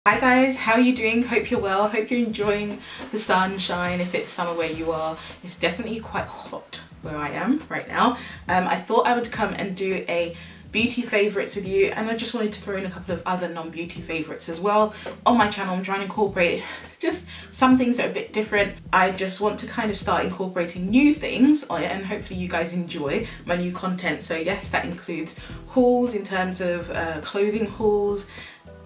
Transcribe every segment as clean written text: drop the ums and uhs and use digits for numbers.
Hi guys, how are you doing? Hope you're well. Hope you're enjoying the sunshine. If it's summer where you are, it's definitely quite hot where I am right now. I thought I would come and do a beauty favorites with you, and I just wanted to throw in a couple of other non-beauty favorites as well. On my channel I'm trying to incorporate just some things that are a bit different. I just want to kind of start incorporating new things on it, and hopefully you guys enjoy my new content. So yes, that includes hauls in terms of clothing hauls.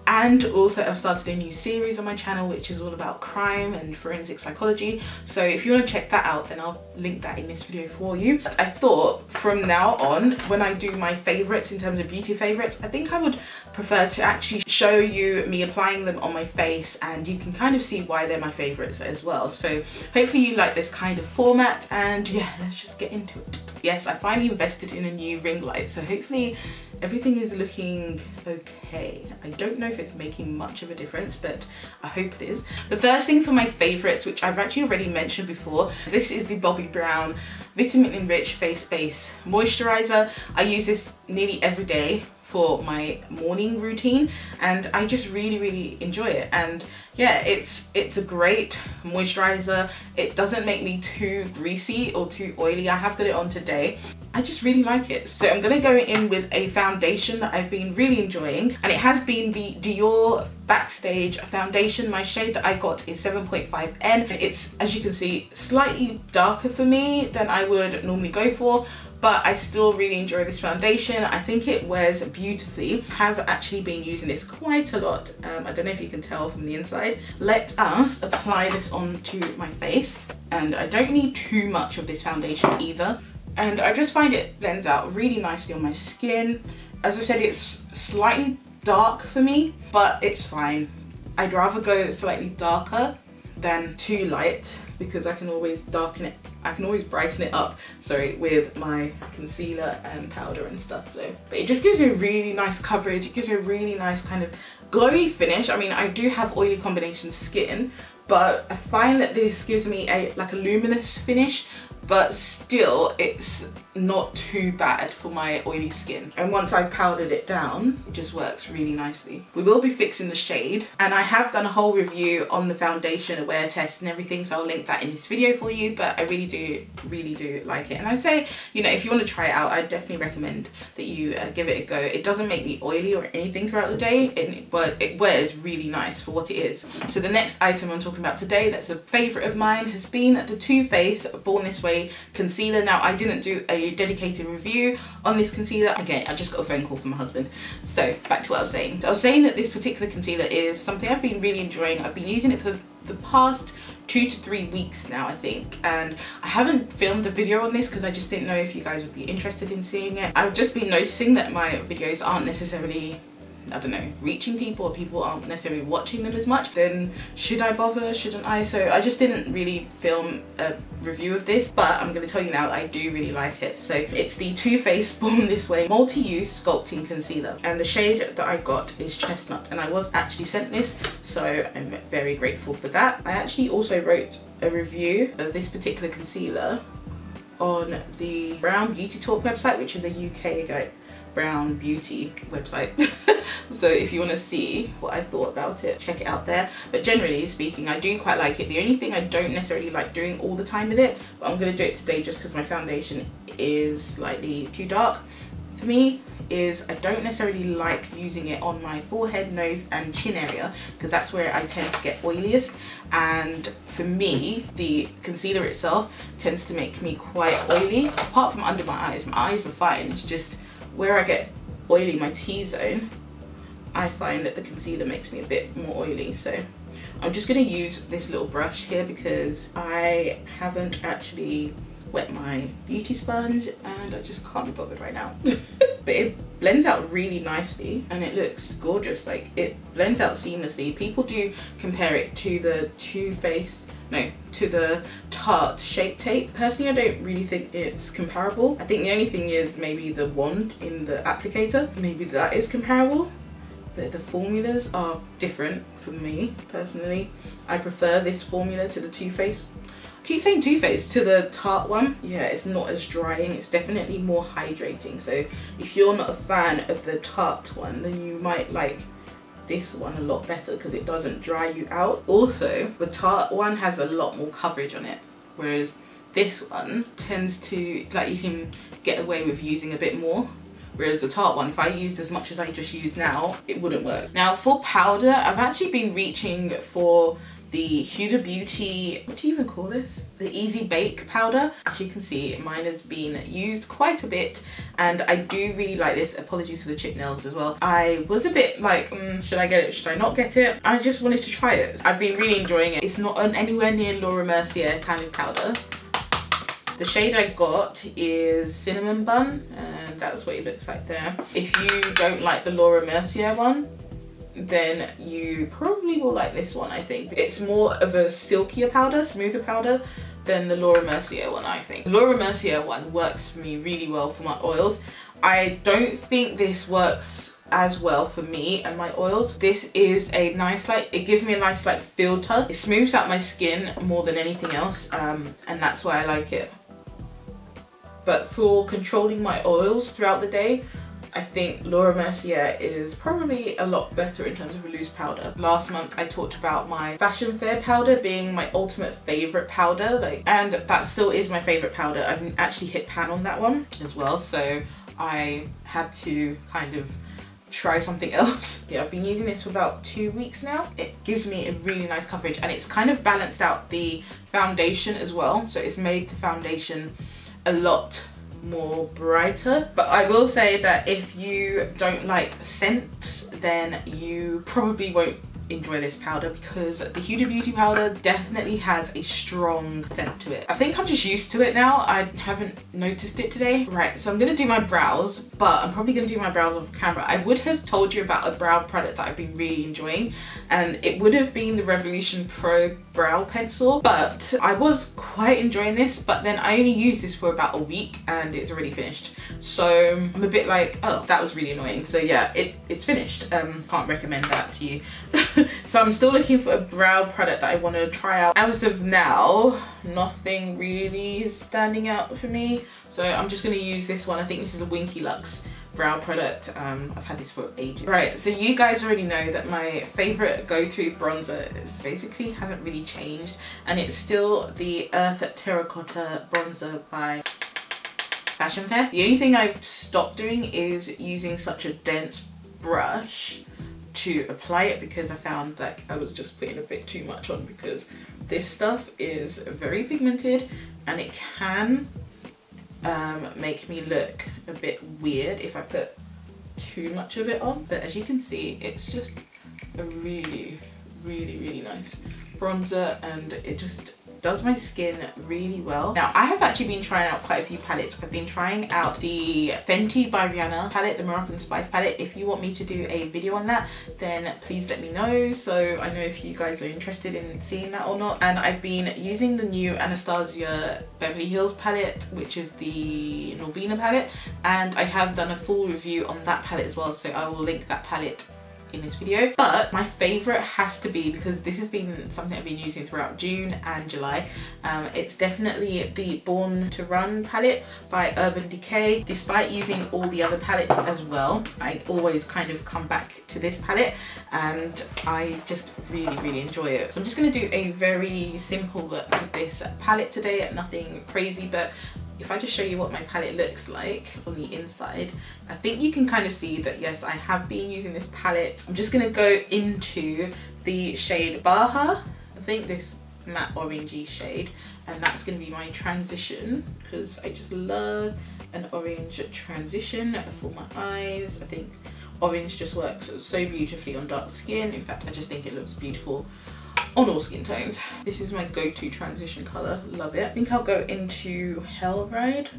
And also I've started a new series on my channel which is all about crime and forensic psychology. So if you want to check that out, then I'll link that in this video for you. But I thought from now on, when I do my favorites in terms of beauty favorites, I think I would prefer to actually show you me applying them on my face, and you can kind of see why they're my favorites as well. So hopefully you like this kind of format, and yeah, let's just get into it. Yes, I finally invested in a new ring light, so hopefully everything is looking okay. I don't know if it's making much of a difference, but I hope it is. The first thing for my favorites, which I've actually already mentioned before, this is the Bobbi Brown Vitamin Enriched Face Base Moisturizer. I use this nearly every day for my morning routine, and I just really enjoy it. And yeah, it's a great moisturizer. It doesn't make me too greasy or too oily. I have got it on today. I just really like it. So I'm gonna go in with a foundation that I've been really enjoying, and it has been the Dior Backstage foundation. My shade that I got is 7.5N. It's, as you can see, slightly darker for me than I would normally go for, but I still really enjoy this foundation. I think it wears beautifully. I have actually been using this quite a lot. I don't know if you can tell from the inside. Let us apply this onto my face, and I don't need too much of this foundation either. And I just find it blends out really nicely on my skin. As I said, it's slightly dark for me, but it's fine. I'd rather go slightly darker than too light, because I can always darken it, I can always brighten it up, sorry, with my concealer and powder and stuff though. But it just gives me a really nice coverage. It gives me a really nice kind of glowy finish. I mean, I do have oily combination skin, but I find that this gives me like a luminous finish, but still it's not too bad for my oily skin. And once I've powdered it down, it just works really nicely. We will be fixing the shade, and I have done a whole review on the foundation, a wear test and everything, so I'll link that in this video for you. But I really do like it, and I say, you know, if you want to try it out, I definitely recommend that you give it a go. It doesn't make me oily or anything throughout the day, but it wears really nice for what it is. So the next item I'm talking about today that's a favorite of mine has been the Too Faced Born This Way concealer. Now, I didn't do a dedicated review on this concealer. Again, I just got a phone call from my husband. So back to what I was saying. So I was saying that this particular concealer is something I've been really enjoying. I've been using it for the past 2 to 3 weeks now, I think, and I haven't filmed a video on this because I just didn't know if you guys would be interested in seeing it. I've just been noticing that my videos aren't necessarily, I don't know, reaching people, or people aren't necessarily watching them as much. Then should I bother, shouldn't I? So I just didn't really film a review of this, but I'm going to tell you now that I do really like it. So it's the Too Faced Born This Way Multi-Use Sculpting Concealer, and the shade that I got is Chestnut, and I was actually sent this, so I'm very grateful for that. I actually also wrote a review of this particular concealer on the Brown Beauty Talk website, which is a UK brown beauty website. So if you want to see what I thought about it, check it out there. But generally speaking, I do quite like it. The only thing I don't necessarily like doing all the time with it, but I'm going to do it today just because my foundation is slightly too dark for me, is I don't necessarily like using it on my forehead, nose and chin area, because that's where I tend to get oiliest. And for me, the concealer itself tends to make me quite oily. Apart from under my eyes are fine. It's just where I get oily, my T-zone, I find that the concealer makes me a bit more oily. So I'm just going to use this little brush here because I haven't actually wet my beauty sponge and I just can't be bothered right now. But it blends out really nicely and it looks gorgeous. Like, it blends out seamlessly. People do compare it to the to the Tarte Shape Tape. Personally, I don't really think it's comparable. I think the only thing is maybe the wand in the applicator. Maybe that is comparable. But the formulas are different for me, personally. I prefer this formula to the Too Faced. I keep saying Too Faced, to the Tarte one. Yeah, it's not as drying. It's definitely more hydrating. So if you're not a fan of the Tarte one, then you might like this one a lot better because it doesn't dry you out. Also, the Tarte one has a lot more coverage on it, whereas this one tends to, like, you can get away with using a bit more. Whereas the Tarte one, if I used as much as I just use now, it wouldn't work. Now for powder, I've actually been reaching for the Huda Beauty, what do you even call this? The Easy Bake powder. As you can see, mine has been used quite a bit and I do really like this. Apologies for the chip nails as well. I was a bit like, should I get it? Should I not get it? I just wanted to try it. I've been really enjoying it. It's not anywhere near Laura Mercier kind of powder. The shade I got is Cinnamon Bun, and that's what it looks like there. If you don't like the Laura Mercier one, then you probably will like this one, I think. It's more of a silkier powder, smoother powder than the Laura Mercier one, I think. The Laura Mercier one works for me really well for my oils. I don't think this works as well for me and my oils. This is a nice, like, it gives me a nice like filter. It smooths out my skin more than anything else, and that's why I like it. But for controlling my oils throughout the day, I think Laura Mercier is probably a lot better in terms of a loose powder. Last month I talked about my Fashion Fair powder being my ultimate favourite powder, and that still is my favourite powder. I've actually hit pan on that one as well, so I had to kind of try something else. Yeah, I've been using this for about 2 weeks now. It gives me a really nice coverage and it's kind of balanced out the foundation as well, so it's made the foundation a lot more brighter. But I will say that if you don't like scent, then you probably won't enjoy this powder, because the Huda Beauty powder definitely has a strong scent to it. I think I'm just used to it now. I haven't noticed it today. Right, so I'm gonna do my brows, but I'm probably gonna do my brows off camera. I would have told you about a brow product that I've been really enjoying, and it would have been the Revolution Pro brow pencil, but I was quite enjoying this, but then I only used this for about a week and it's already finished. So I'm a bit like, oh, that was really annoying. So yeah, it's finished. Can't recommend that to you. So I'm still looking for a brow product that I want to try out. As of now, nothing really is standing out for me, so I'm just going to use this one. I think this is a Winky Lux brow product. I've had this for ages. Right, so you guys already know that my favorite go-to bronzer is basically hasn't really changed, and it's still the Earth Terracotta bronzer by Fashion Fair. The only thing I've stopped doing is using such a dense brush to apply it, because I found that I was just putting a bit too much on, because this stuff is very pigmented and it can make me look a bit weird if I put too much of it on. But as you can see, it's just a really nice bronzer, and it just does my skin really well. Now I have actually been trying out quite a few palettes. I've been trying out the Fenty by Rihanna palette, the Moroccan Spice palette. If you want me to do a video on that, then please let me know, so I know if you guys are interested in seeing that or not. And I've been using the new Anastasia Beverly Hills palette, which is the Norvina palette, and I have done a full review on that palette as well, so I will link that palette in this video. But my favorite has to be, because this has been something I've been using throughout June and July, it's definitely the Born to Run palette by Urban Decay. Despite using all the other palettes as well, I always kind of come back to this palette and I just really enjoy it. So I'm just going to do a very simple look with this palette today, nothing crazy, but if I just show you what my palette looks like on the inside, I think you can kind of see that yes, I have been using this palette. I'm just gonna go into the shade Baja, I think this matte orangey shade, and that's gonna be my transition, because I just love an orange transition for my eyes. I think orange just works so beautifully on dark skin. In fact, I just think it looks beautiful on all skin tones. This is my go-to transition colour, love it. I think I'll go into Hell Ride,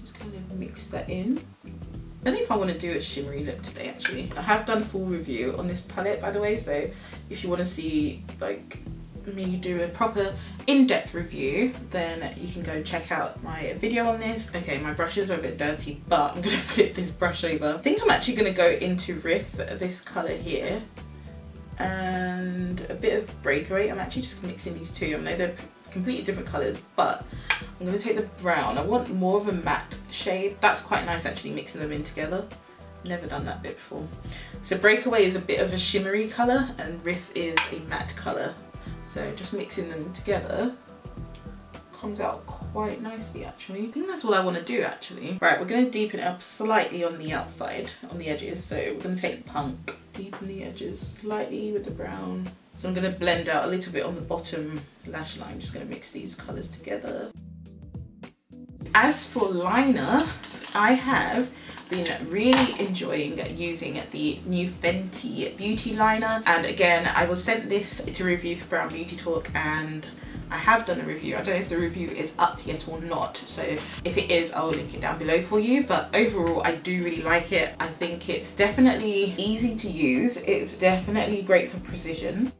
just kind of mix that in. I don't know if I want to do a shimmery look today actually. I have done a full review on this palette by the way, so if you want to see like me do a proper in-depth review, then you can go check out my video on this. Okay, my brushes are a bit dirty, but I'm gonna flip this brush over. I think I'm actually gonna go into Riff, this colour here, and a bit of Breakaway. I'm actually just mixing these two. I know they're completely different colours, but I'm going to take the brown. I want more of a matte shade. That's quite nice actually, mixing them in together. Never done that bit before. So Breakaway is a bit of a shimmery colour and Riff is a matte colour. So just mixing them together comes out quite nicely actually. I think that's all I want to do actually. Right, we're going to deepen it up slightly on the outside, on the edges. So we're going to take Punk, deepen the edges slightly with the brown. So I'm going to blend out a little bit on the bottom lash line. I'm just going to mix these colours together. As for liner, I have been really enjoying using the new Fenty Beauty liner, and again I was sent this to review for Brown Beauty Talk and I have done a review. I don't know if the review is up yet or not, so if it is I'll link it down below for you, but overall I do really like it. I think it's definitely easy to use, it's definitely great for precision.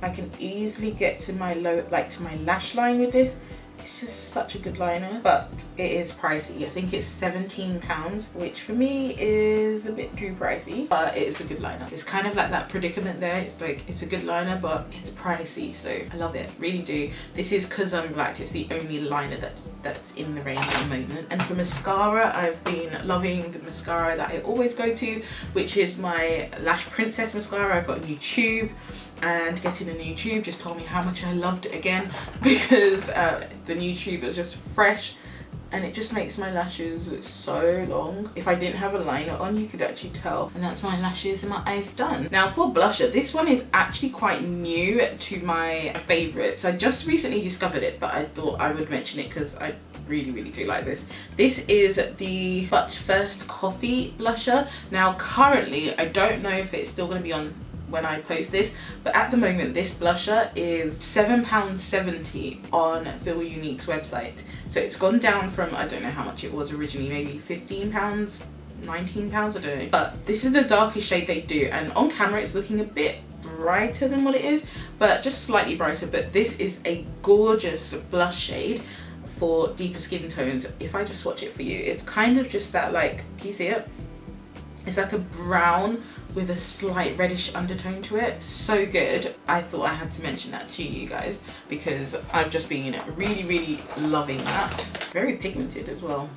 I can easily get to my to my lash line with this. It's just such a good liner, but it is pricey. I think it's £17, which for me is a bit too pricey, but it is a good liner. It's kind of like that predicament there. It's like, it's a good liner, but it's pricey, so I love it, really do. This is Cause I'm Black. It's the only liner that's in the range at the moment. And for mascara, I've been loving the mascara that I always go to, which is my Lash Princess mascara. I've got a new tube, and getting a new tube just told me how much I loved it again, because the new tube is just fresh and it just makes my lashes so long. If I didn't have a liner on, you could actually tell. And that's my lashes and my eyes done. Now for blusher, this one is actually quite new to my favourites. I just recently discovered it, but I thought I would mention it because I really do like this. This is the But First Coffee blusher. Now currently, I don't know if it's still going to be on when I post this, but at the moment this blusher is £7.70 on Feel Unique's website. So it's gone down from, I don't know how much it was originally, maybe £15, £19, I don't know. But this is the darkest shade they do, and on camera it's looking a bit brighter than what it is, but just slightly brighter. But this is a gorgeous blush shade for deeper skin tones. If I just swatch it for you, it's kind of just that, like, can you see it? It's like a brown with a slight reddish undertone to it. So good. I thought I had to mention that to you guys because I've just been really loving that. Very pigmented as well.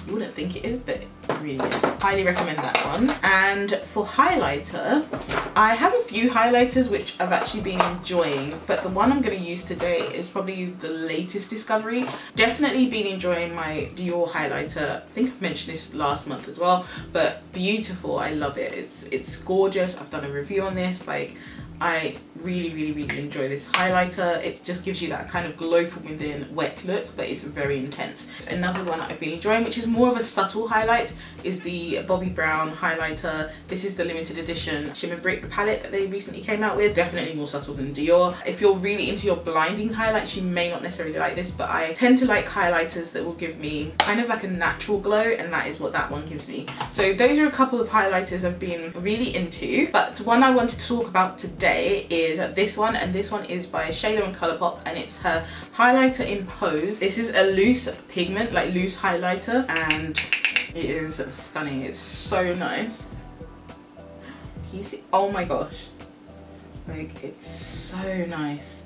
You wouldn't think it is, but it really is. Highly recommend that one. And for highlighter, I have a few highlighters which I've actually been enjoying, but the one I'm going to use today is probably the latest discovery. Definitely been enjoying my Dior highlighter. I think I've mentioned this last month as well, but beautiful. I love it. It's gorgeous. I've done a review on this. Like, I really enjoy this highlighter. It just gives you that kind of glow from within wet look, but it's very intense. Another one that I've been enjoying, which is more of a subtle highlight, is the Bobbi Brown highlighter. This is the limited edition Shimmer Brick palette that they recently came out with. Definitely more subtle than Dior. If you're really into your blinding highlights, you may not necessarily like this, but I tend to like highlighters that will give me kind of like a natural glow, and that is what that one gives me. So those are a couple of highlighters I've been really into, but one I wanted to talk about today is this one, and this one is by Shayla and Colourpop, and it's her highlighter in Pose. This is a loose pigment, like loose highlighter, and it is stunning. It's so nice. Can you see? Oh my gosh, like, it's so nice.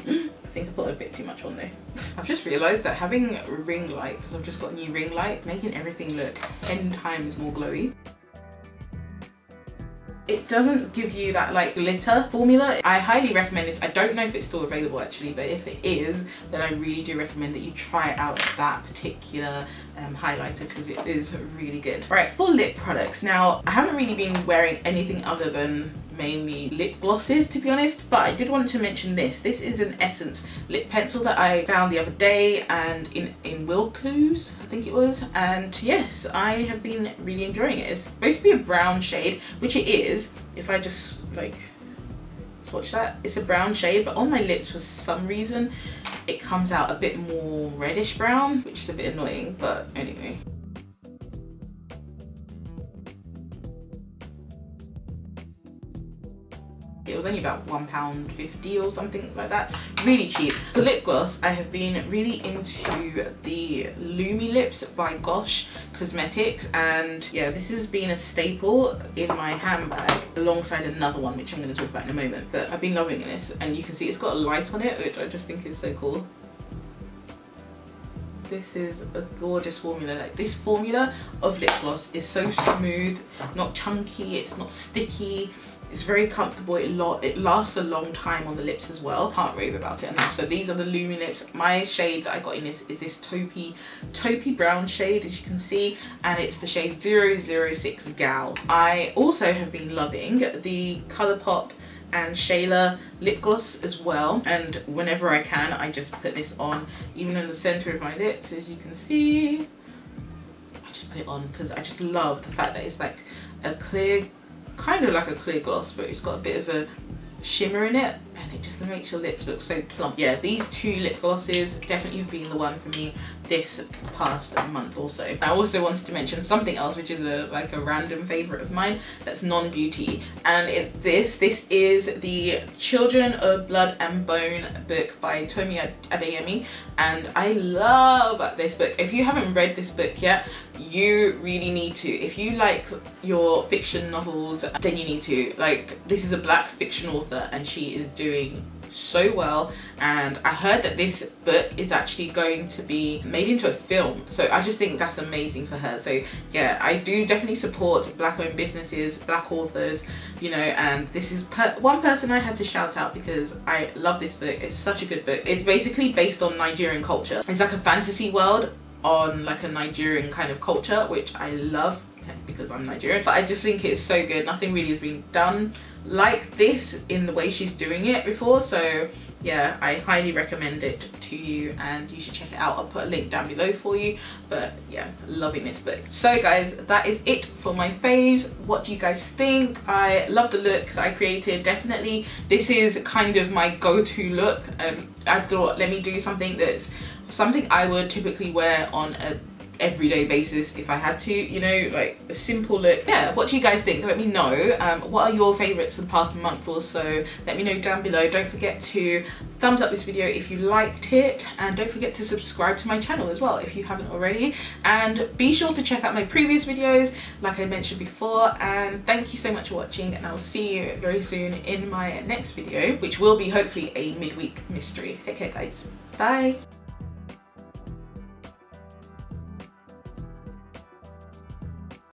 I think I put a bit too much on there. I've just realised that having a ring light, because I've just got a new ring light, making everything look 10 times more glowy. It doesn't give you that like glitter formula. I highly recommend this. I don't know if it's still available actually, but if it is, then I really do recommend that you try out that particular highlighter because it is really good. Right, for lip products. Now, I haven't really been wearing anything other than mainly lip glosses, to be honest, but I did want to mention this. This is an Essence lip pencil that I found the other day, and in Wilco's, I think it was, and yes, I have been really enjoying it. It's supposed to be a brown shade, which it is. If I just like swatch that, it's a brown shade, but on my lips for some reason it comes out a bit more reddish brown, which is a bit annoying, but anyway. It was only about £1.50 or something like that. Really cheap. For lip gloss, I have been really into the Lumi Lips by Gosh Cosmetics, and yeah, this has been a staple in my handbag alongside another one which I'm going to talk about in a moment, but I've been loving this, and you can see it's got a light on it, which I just think is so cool. This is a gorgeous formula. Like, this formula of lip gloss is so smooth, not chunky, it's not sticky. It's very comfortable. It lasts a long time on the lips as well. Can't rave about it enough. So these are the Lumi lips. My shade that I got in this is this taupey brown shade, as you can see, and it's the shade 006 Gal. I also have been loving the Colourpop and Shayla lip gloss as well, and whenever I can I just put this on, even in the center of my lips, as you can see. I just put it on because I just love the fact that it's like a clear, kind of like a clear gloss, but it's got a bit of a shimmer in it, and it just makes your lips look so plump. Yeah, these two lip glosses definitely have been the one for me this past month or so. I also wanted to mention something else, which is like a random favorite of mine that's non-beauty, and it's this is the Children of Blood and Bone book by Tomi Adeyemi, and I love this book. If you haven't read this book yet, you really need to. If you like your fiction novels, then you need to. Like, this is a black fiction author and she is doing so well, and I heard that this book is actually going to be made into a film, so I just think that's amazing for her. So yeah, I do definitely support black owned businesses, black authors, you know, and this is one person I had to shout out because I love this book. It's such a good book. It's basically based on Nigerian culture. It's like a fantasy world on like a Nigerian kind of culture, which I love because I'm Nigerian, but I just think it's so good. Nothing really has been done like this in the way she's doing it before, so yeah, I highly recommend it to you and you should check it out. I'll put a link down below for you, but yeah, loving this book. So guys, that is it for my faves. What do you guys think? I love the look that I created. Definitely this is kind of my go-to look. I thought, let me do something that's something I would typically wear on a everyday basis if I had to, you know, like a simple look. Yeah, what do you guys think? Let me know. What are your favorites for the past month or so? Let me know down below. Don't forget to thumbs up this video if you liked it, and don't forget to subscribe to my channel as well if you haven't already, and be sure to check out my previous videos like I mentioned before. And thank you so much for watching, and I'll see you very soon in my next video, which will be hopefully a midweek mystery. Take care guys, bye.